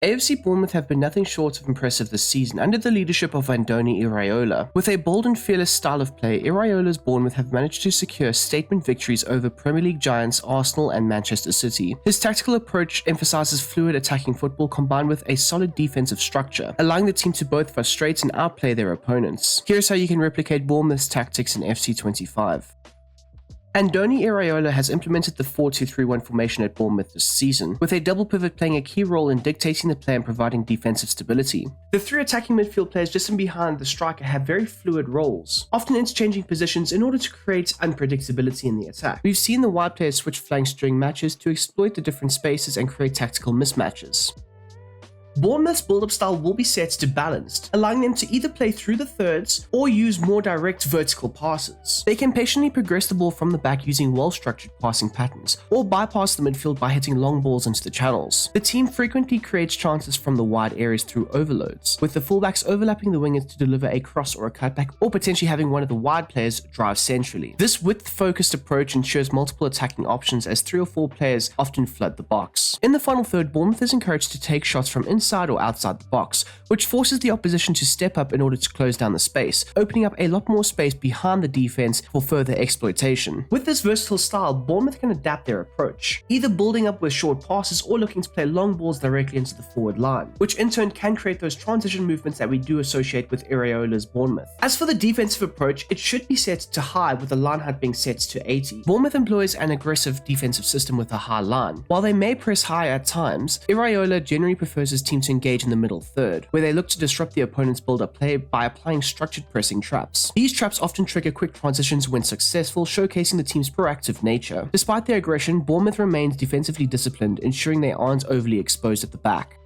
AFC Bournemouth have been nothing short of impressive this season under the leadership of Iraola. With a bold and fearless style of play, Iraola's Bournemouth have managed to secure statement victories over Premier League giants Arsenal and Manchester City. His tactical approach emphasizes fluid attacking football combined with a solid defensive structure, allowing the team to both frustrate and outplay their opponents. Here's how you can replicate Bournemouth's tactics in FC25. Iraola has implemented the 4-2-3-1 formation at Bournemouth this season, with a double pivot playing a key role in dictating the play and providing defensive stability. The three attacking midfield players just in behind the striker have very fluid roles, often interchanging positions in order to create unpredictability in the attack. We've seen the wide players switch flanks during matches to exploit the different spaces and create tactical mismatches. Bournemouth's build-up style will be set to balanced, allowing them to either play through the thirds or use more direct vertical passes. They can patiently progress the ball from the back using well-structured passing patterns, or bypass the midfield by hitting long balls into the channels. The team frequently creates chances from the wide areas through overloads, with the fullbacks overlapping the wingers to deliver a cross or a cutback, or potentially having one of the wide players drive centrally. This width-focused approach ensures multiple attacking options as 3 or 4 players often flood the box. In the final third, Bournemouth is encouraged to take shots from inside or outside the box, which forces the opposition to step up in order to close down the space, opening up a lot more space behind the defense for further exploitation. With this versatile style, Bournemouth can adapt their approach, either building up with short passes or looking to play long balls directly into the forward line, which in turn can create those transition movements that we do associate with Iraola's Bournemouth. As for the defensive approach, it should be set to high, with the line height being set to 80. Bournemouth employs an aggressive defensive system with a high line. While they may press high at times, Iraola generally prefers his team to engage in the middle third, where they look to disrupt the opponent's build-up play by applying structured pressing traps. These traps often trigger quick transitions when successful, showcasing the team's proactive nature. Despite their aggression, Bournemouth remains defensively disciplined, ensuring they aren't overly exposed at the back.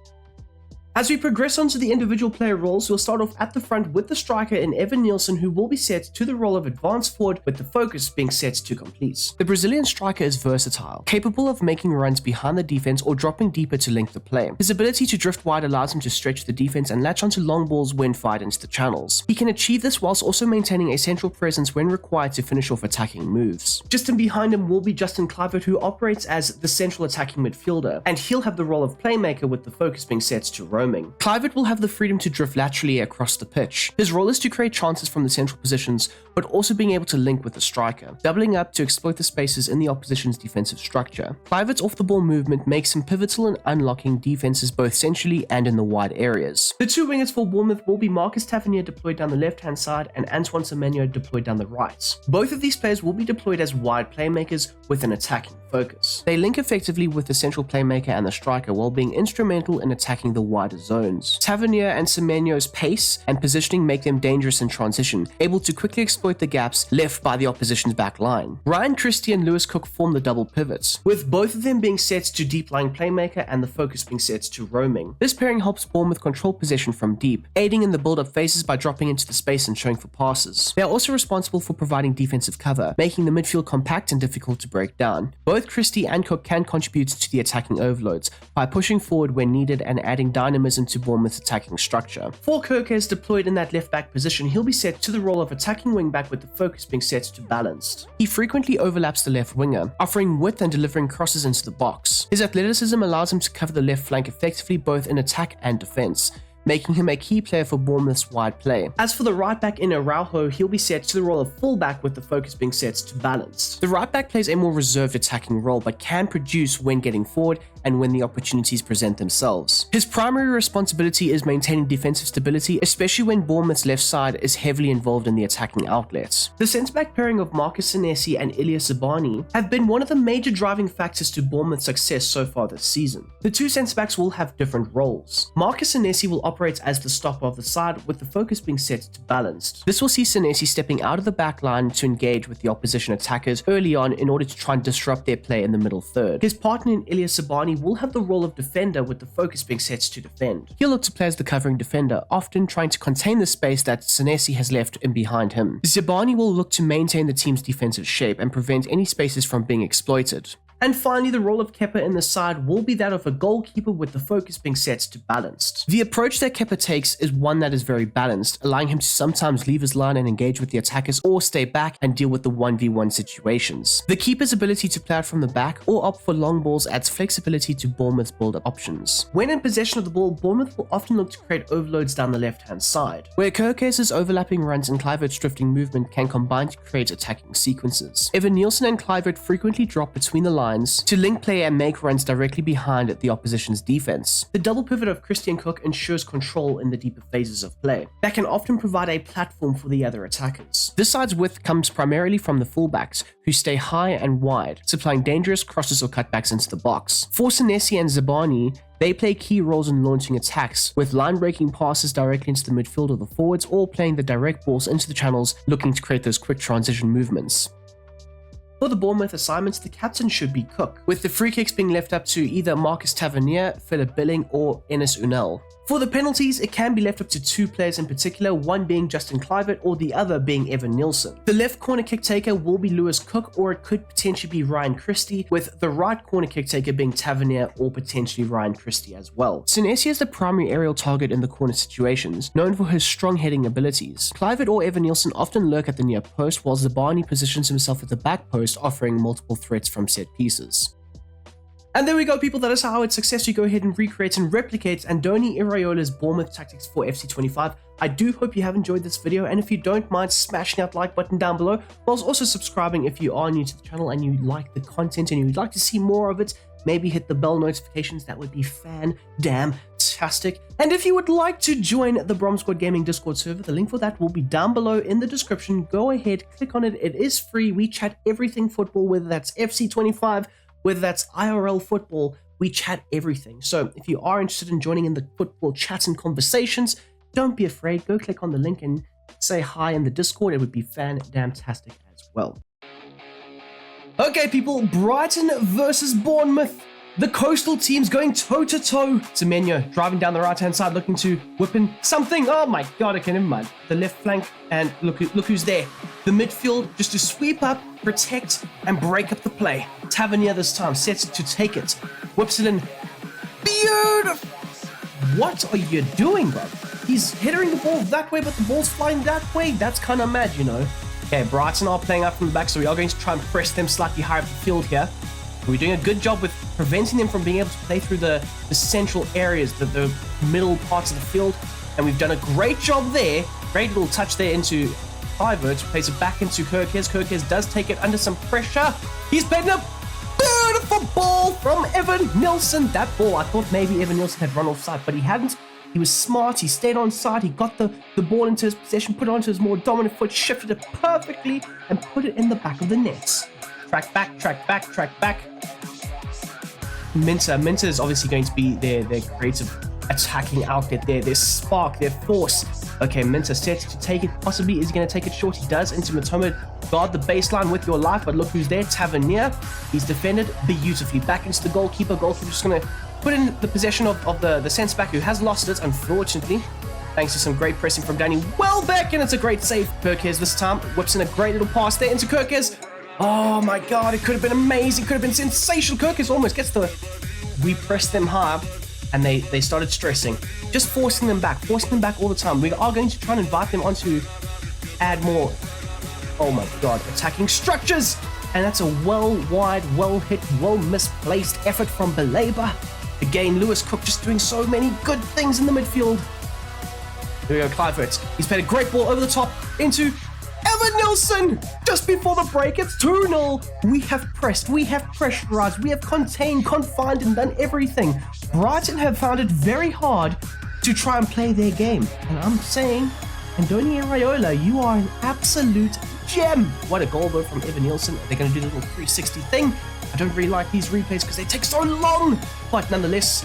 As we progress onto the individual player roles, we'll start off at the front with the striker in Evan Nielsen, who will be set to the role of advanced forward, with the focus being set to complete. The Brazilian striker is versatile, capable of making runs behind the defense or dropping deeper to link the play. His ability to drift wide allows him to stretch the defense and latch onto long balls when fired into the channels. He can achieve this whilst also maintaining a central presence when required to finish off attacking moves. Just in behind him will be Justin Kluivert, who operates as the central attacking midfielder, and he'll have the role of playmaker, with the focus being set to roaming. Kluivert will have the freedom to drift laterally across the pitch. His role is to create chances from the central positions, but also being able to link with the striker, doubling up to exploit the spaces in the opposition's defensive structure. Kluivert's off-the-ball movement makes him pivotal in unlocking defenses both centrally and in the wide areas. The 2 wingers for Bournemouth will be Marcus Tavernier deployed down the left-hand side and Antoine Semenyo deployed down the right. Both of these players will be deployed as wide playmakers with an attacking focus. They link effectively with the central playmaker and the striker while being instrumental in attacking the wider zones. Tavernier and Semenyo's pace and positioning make them dangerous in transition, able to quickly exploit the gaps left by the opposition's back line. Ryan Christie and Lewis Cook form the double pivots, with both of them being set to deep-lying playmaker and the focus being set to roaming. This pairing helps Bournemouth control possession from deep, aiding in the build-up phases by dropping into the space and showing for passes. They are also responsible for providing defensive cover, making the midfield compact and difficult to break down. Both Christie and Cook can contribute to the attacking overloads by pushing forward when needed and adding dynamism to Bournemouth's attacking structure. For Kirk is deployed in that left-back position, he'll be set to the role of attacking wing-back, with the focus being set to balanced. He frequently overlaps the left winger, offering width and delivering crosses into the box. His athleticism allows him to cover the left flank effectively both in attack and defense, making him a key player for Bournemouth's wide play. As for the right back in Iraola, he'll be set to the role of fullback, with the focus being set to balanced. The right back plays a more reserved attacking role but can produce when getting forward and when the opportunities present themselves. His primary responsibility is maintaining defensive stability, especially when Bournemouth's left side is heavily involved in the attacking outlets. The centre-back pairing of Marcus Senesi and Ilya Sabani have been one of the major driving factors to Bournemouth's success so far this season. The 2 centre-backs will have different roles. Marcus Senesi will operate as the stopper of the side, with the focus being set to balanced. This will see Senesi stepping out of the back line to engage with the opposition attackers early on in order to try and disrupt their play in the middle third. His partner in Ilya Sabani will have the role of defender, with the focus being set to defend. He'll look to play as the covering defender, often trying to contain the space that Senesi has left in behind him. Zabani will look to maintain the team's defensive shape and prevent any spaces from being exploited. And finally, the role of Kepa in the side will be that of a goalkeeper, with the focus being set to balanced. The approach that Kepa takes is one that is very balanced, allowing him to sometimes leave his line and engage with the attackers, or stay back and deal with the 1v1 situations. The keeper's ability to play out from the back or opt for long balls adds flexibility to Bournemouth's build-up options. When in possession of the ball, Bournemouth will often look to create overloads down the left-hand side, where Kerkez's overlapping runs and Kluivert's drifting movement can combine to create attacking sequences. Evan Nielsen and Kluivert frequently drop between the lines to link play and make runs directly behind the opposition's defense. The double pivot of Christian Cook ensures control in the deeper phases of play that can often provide a platform for the other attackers. This side's width comes primarily from the fullbacks, who stay high and wide, supplying dangerous crosses or cutbacks into the box. For Sané and Zabani, they play key roles in launching attacks, with line-breaking passes directly into the midfield or the forwards, or playing the direct balls into the channels, looking to create those quick transition movements. For the Bournemouth assignments, the captain should be Cook, with the free kicks being left up to either Marcus Tavernier, Philip Billing, or Enes Unal. For the penalties, it can be left up to two players in particular, one being Justin Kluivert or the other being Evan Nielsen. The left corner kick taker will be Lewis Cook, or it could potentially be Ryan Christie, with the right corner kick taker being Tavernier or potentially Ryan Christie as well. Senesi is the primary aerial target in the corner situations, known for his strong heading abilities. Kluivert or Evan Nielsen often lurk at the near post, while Zabani positions himself at the back post, offering multiple threats from set pieces. And there we go, people. That is how I would successfully go ahead and recreate and replicate Andoni Iraola's Bournemouth tactics for FC25. I do hope you have enjoyed this video, and if you don't mind smashing that like button down below, whilst also subscribing if you are new to the channel and you like the content and you'd like to see more of it. Maybe hit the bell notifications, that would be fan-damn-tastic. And if you would like to join the Brom Squad Gaming Discord server, the link for that will be down below in the description. Go ahead, click on it. It is free. We chat everything football, whether that's FC25, whether that's IRL football, we chat everything. So if you are interested in joining in the football chats and conversations, don't be afraid. Go click on the link and say hi in the Discord. It would be fan-damn-tastic as well. Okay, people, Brighton versus Bournemouth. The coastal teams going toe-to-toe. Semenyo driving down the right-hand side, looking to whip in something. Oh my god, okay, never mind. The left flank, and look who's there. The midfield, just to sweep up, protect, and break up the play. Tavernier this time, sets it to take it. Whips it in. Beautiful! What are you doing, bro? He's headering the ball that way, but the ball's flying that way. That's kind of mad, you know. Okay, Brighton are playing out from the back, so we are going to try and press them slightly higher up the field here. We're doing a good job with preventing them from being able to play through the central areas, the middle parts of the field. And we've done a great job there. Great little touch there into Kluivert, plays it back into Kerkez. Kerkez does take it under some pressure. He's played a beautiful ball from Evan Nielsen. That ball, I thought maybe Evan Nielsen had run offside, but he hadn't. He was smart. He stayed on side. He got the ball into his possession, put it onto his more dominant foot, shifted it perfectly, and put it in the back of the net. Track back, track back, track back. Minter is obviously going to be their creative attacking outlet, their spark, their force. Okay, Minter set to take it. Possibly is he going to take it short. He does into Matoma. Guard the baseline with your life, but look who's there. Tavernier. He's defended beautifully. Back into the goalkeeper. Goalkeeper just going to put in the possession of the centre back, who has lost it, unfortunately. Thanks to some great pressing from Danny Welbeck, and it's a great save. Kerkez this time whips in a great little pass there into Kerkez. Oh my god, it could have been amazing, could have been sensational. Kerkez almost gets the... We pressed them hard, and they started stressing. Just forcing them back all the time. We are going to try and invite them on to add more, oh my god, attacking structures. And that's a well-wide, well-hit, well-misplaced effort from Belabor. Again, Lewis Cook just doing so many good things in the midfield. Here we go, Kluivert. He's played a great ball over the top into Evan Nielsen. Just before the break, it's 2-0. We have pressed, we have pressurized, we have contained, confined, and done everything. Brighton have found it very hard to try and play their game. And I'm saying, Andoni Iraola, you are an absolute gem. What a goal though from Evan Nielsen. They're going to do the little 360 thing. I don't really like these replays because they take so long. But nonetheless,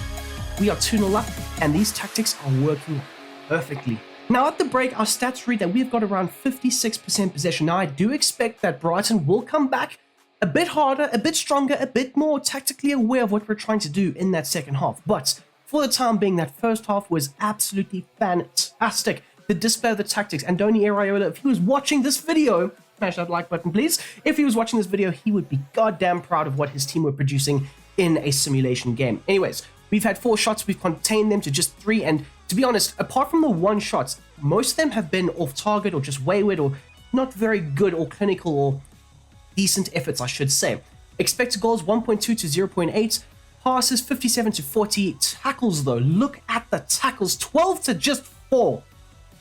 we are 2-0 up, and these tactics are working perfectly. Now at the break, our stats read that we've got around 56% possession. Now I do expect that Brighton will come back a bit harder, a bit stronger, a bit more tactically aware of what we're trying to do in that second half. But for the time being, that first half was absolutely fantastic. The display of the tactics. Andoni Iraola, if he was watching this video, Smash that like button, please. If he was watching this video, he would be goddamn proud of what his team were producing in a simulation game. Anyways, we've had 4 shots. We've contained them to just 3. And to be honest, apart from the 1 shots, most of them have been off target or just wayward or not very good or clinical or decent efforts, I should say. Expected goals 1.2 to 0.8. Passes 57 to 40. Tackles though, look at the tackles, 12 to just 4.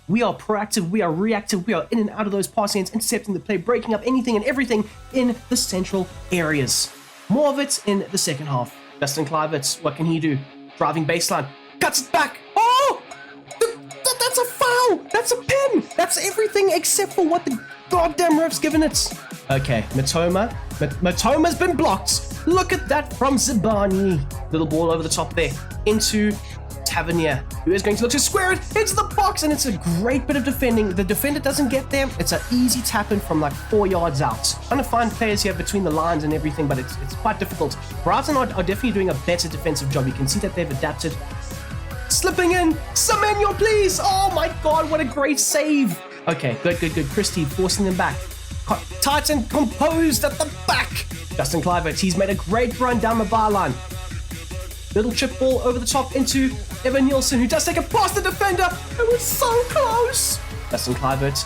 We are proactive, we are reactive, we are in and out of those passing ends, intercepting the play, breaking up anything and everything in the central areas. More of it in the second half. Justin Kluivert, what can he do? Driving baseline, cuts it back. Oh! That's a foul! That's a pen! That's everything except for what the goddamn ref's given it. Okay, Matoma's been blocked. Look at that from Zibani. Little ball over the top there into Tavernier, who is going to look to square it into the box, and it's a great bit of defending. The defender doesn't get there. It's an easy tap in from like 4 yards out. Trying to find players here between the lines and everything, but it's quite difficult. Brighton are definitely doing a better defensive job. You can see that they've adapted. Slipping in, Semenyo, please. Oh my god, what a great save. Okay, good. Christie forcing them back. Tight and composed at the back. Justin Kluivert, he's made a great run down the byline. Little chip ball over the top into Evan Nielsen, who does take it past the defender. It was so close. Justin Kluivert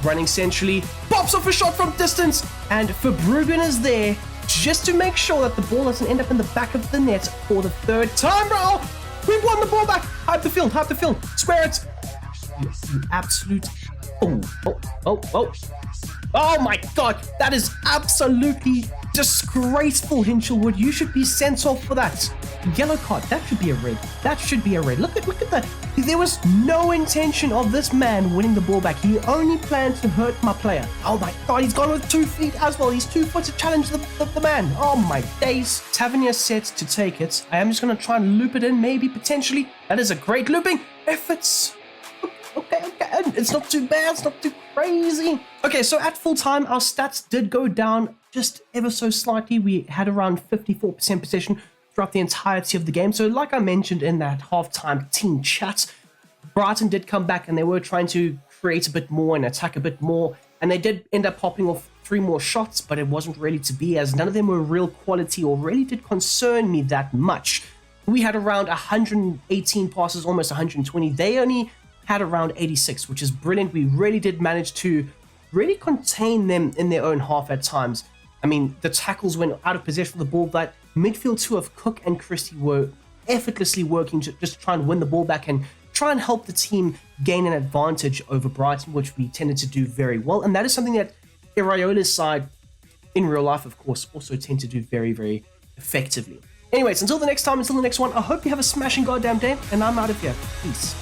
running centrally, pops off a shot from distance, and Verbruggen is there just to make sure that the ball doesn't end up in the back of the net for the 3rd time. Bro, we've won the ball back. Hype the field, square it. You absolute. Oh my god, that is absolutely disgraceful, Hinchelwood. You should be sent off for that. Yellow card, that should be a red. Look at that. There was no intention of this man winning the ball back. He only planned to hurt my player. Oh my god, he's gone with 2 feet as well. He's 2 foot to challenge the man. Oh my days. Tavernier set to take it. I am just going to try and loop it in, maybe, potentially. That is a great looping efforts. Okay. It's not too bad. It's not too crazy. Okay, so at full time, our stats did go down just ever so slightly. We had around 54% possession throughout the entirety of the game. So like I mentioned in that halftime team chat, Brighton did come back and they were trying to create a bit more and attack a bit more. And they did end up popping off 3 more shots, but it wasn't really to be, as none of them were real quality or really did concern me that much. We had around 118 passes, almost 120. They only had around 86, which is brilliant. We really did manage to really contain them in their own half at times. I mean, the tackles went out of possession of the ball. That midfield 2 of Cook and Christie were effortlessly working to just try and win the ball back and try and help the team gain an advantage over Brighton, which we tended to do very well. And that is something that Iraola's side, in real life, of course, also tend to do very, very effectively. Anyways, until the next time, until the next one, I hope you have a smashing goddamn day, and I'm out of here. Peace.